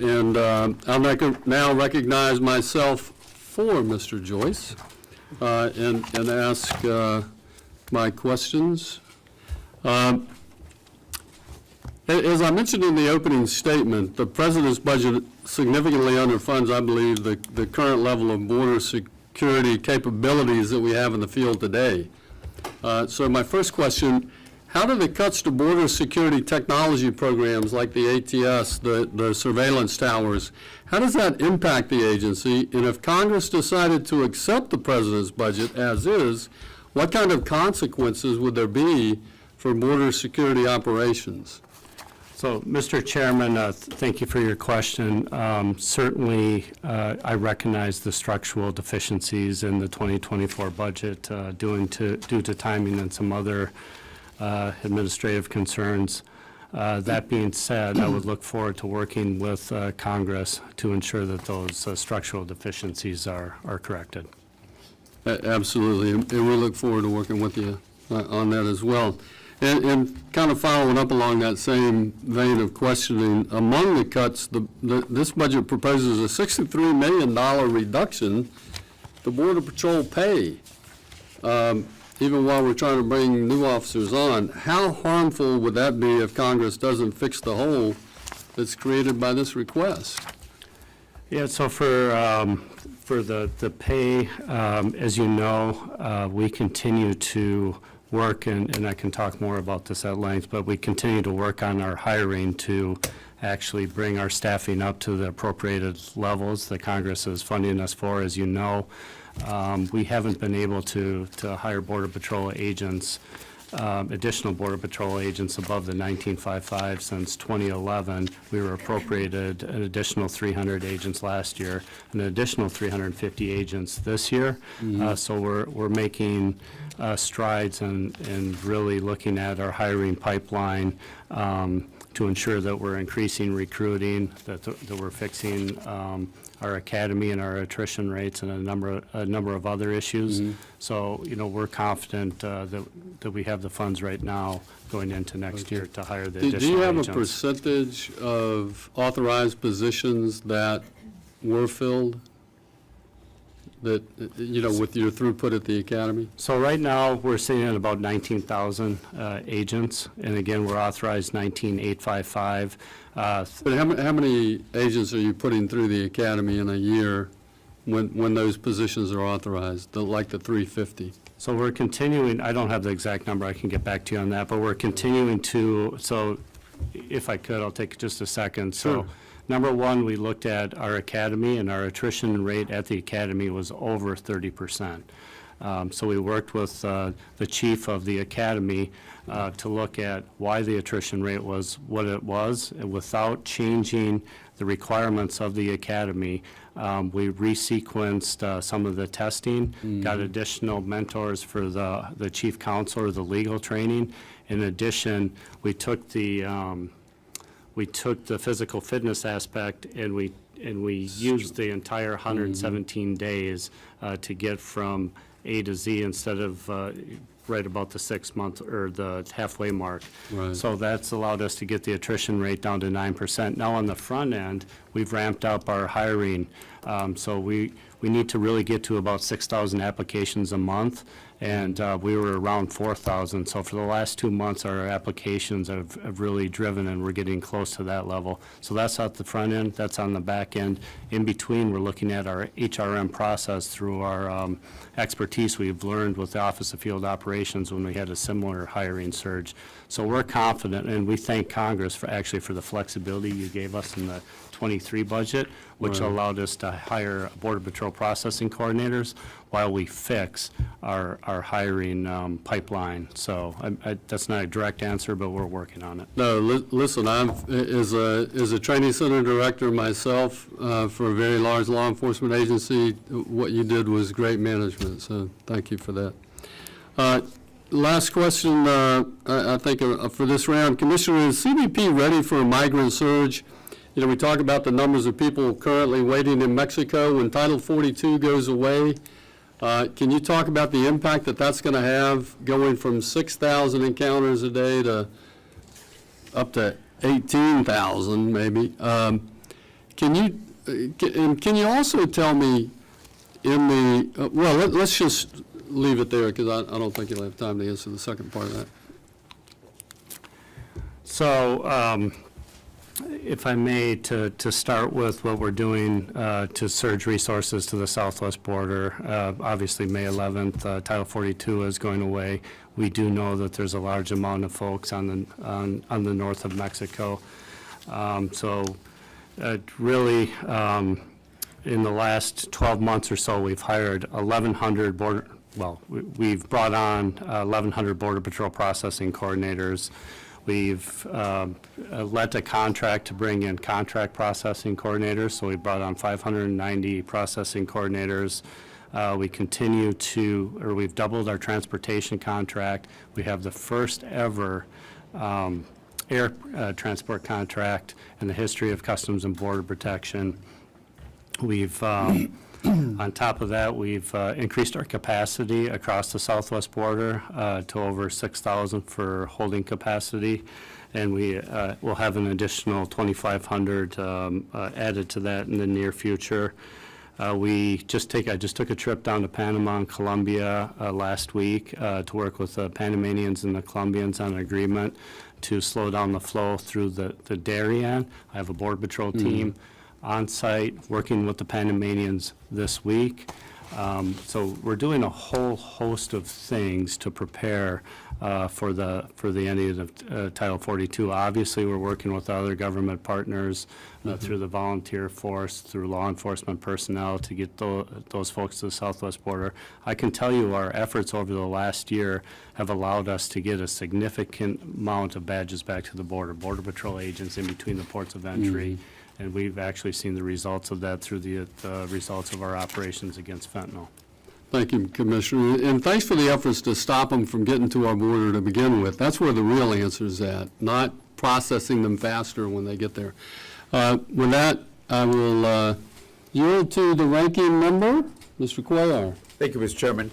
And I'll now recognize myself for Mr. Joyce and ask my questions. As I mentioned in the opening statement, the President's budget significantly underfunds, I believe, the current level of border security capabilities that we have in the field today. So my first question, how do the cuts to border security technology programs like the ATS, the surveillance towers, how does that impact the agency? And if Congress decided to accept the President's budget as is, what kind of consequences would there be for border security operations? So, Mr. Chairman, thank you for your question. Certainly, I recognize the structural deficiencies in the 2024 budget due to timing and some other administrative concerns. That being said, I would look forward to working with Congress to ensure that those structural deficiencies are corrected. Absolutely, and we look forward to working with you on that as well. And kind of following up along that same vein of questioning, among the cuts, this budget proposes a $63 million reduction to Border Patrol pay. Even while we're trying to bring new officers on, how harmful would that be if Congress doesn't fix the hole that's created by this request? Yeah, so for the pay, as you know, we continue to work, and I can talk more about this at length, but we continue to work on our hiring to actually bring our staffing up to the appropriated levels that Congress is funding us for. As you know, we haven't been able to hire Border Patrol agents, additional Border Patrol agents above the 1955 since 2011. We were appropriated an additional 300 agents last year, an additional 350 agents this year. So we're making strides and really looking at our hiring pipeline to ensure that we're increasing recruiting, that we're fixing our academy and our attrition rates and a number of other issues. So, you know, we're confident that we have the funds right now going into next year to hire the additional agents. Do you have a percentage of authorized positions that were filled, that, you know, with your throughput at the academy? So right now, we're sitting at about 19,000 agents, and again, we're authorized 19,855. But how many agents are you putting through the academy in a year when those positions are authorized, like the 350? So we're continuing, I don't have the exact number, I can get back to you on that, but we're continuing to, so if I could, I'll take just a second. Sure. So number one, we looked at our academy, and our attrition rate at the academy was over 30%. So we worked with the chief of the academy to look at why the attrition rate was what it was, and without changing the requirements of the academy. We resequenced some of the testing, got additional mentors for the chief counselor, the legal training. In addition, we took the physical fitness aspect and we used the entire 117 days to get from A to Z instead of right about the 6 month or the halfway mark. Right. So that's allowed us to get the attrition rate down to 9%. Now on the front end, we've ramped up our hiring. So we need to really get to about 6,000 applications a month, and we were around 4,000. So for the last 2 months, our applications have really driven, and we're getting close to that level. So that's at the front end, that's on the back end. In between, we're looking at our HRM process through our expertise we've learned with the Office of Field Operations when we had a similar hiring surge. So we're confident, and we thank Congress for the flexibility you gave us in the 23 budget, which Right. allowed us to hire Border Patrol processing coordinators while we fix our hiring pipeline. So that's not a direct answer, but we're working on it. No, listen, I'm, as a training center director myself for a very large law enforcement agency, what you did was great management, so thank you for that. Last question, I think, for this round. Commissioner, is CBP ready for a migrant surge? You know, we talk about the numbers of people currently waiting in Mexico when Title 42 goes away. Can you talk about the impact that that's going to have, going from 6,000 encounters a day to up to 18,000 maybe? Can you also tell me in the, let's just leave it there because I don't think you'll have time to answer the second part of that. So, if I may, to start with what we're doing to surge resources to the southwest border, obviously May 11th, Title 42 is going away. We do know that there's a large amount of folks on the north of Mexico. Really, in the last 12 months or so, we've hired 1,100 we've brought on 1,100 Border Patrol processing coordinators. We've let a contract to bring in contract processing coordinators, so we brought on 590 processing coordinators. We've doubled our transportation contract. We have the first ever air transport contract in the history of Customs and Border Protection. We've, on top of that, we've increased our capacity across the southwest border to over 6,000 for holding capacity, and we will have an additional 2,500 added to that in the near future. I just took a trip down to Panama and Colombia last week to work with the Panamanians and the Colombians on an agreement to slow down the flow through the Darien. I have a Border Patrol team on site working with the Panamanians this week. So we're doing a whole host of things to prepare for the ending of Title 42. Obviously, we're working with other government partners through the volunteer force, through law enforcement personnel to get those folks to the southwest border. I can tell you our efforts over the last year have allowed us to get a significant amount of badges back to the border, Border Patrol agents in between the ports of entry. And we've actually seen the results of that through the results of our operations against fentanyl. Thank you, Commissioner. And thanks for the efforts to stop them from getting to our border to begin with. That's where the real answer is at, not processing them faster when they get there. With that, I will yield to the ranking member, Mr. Cuellar. Thank you, Mr. Chairman.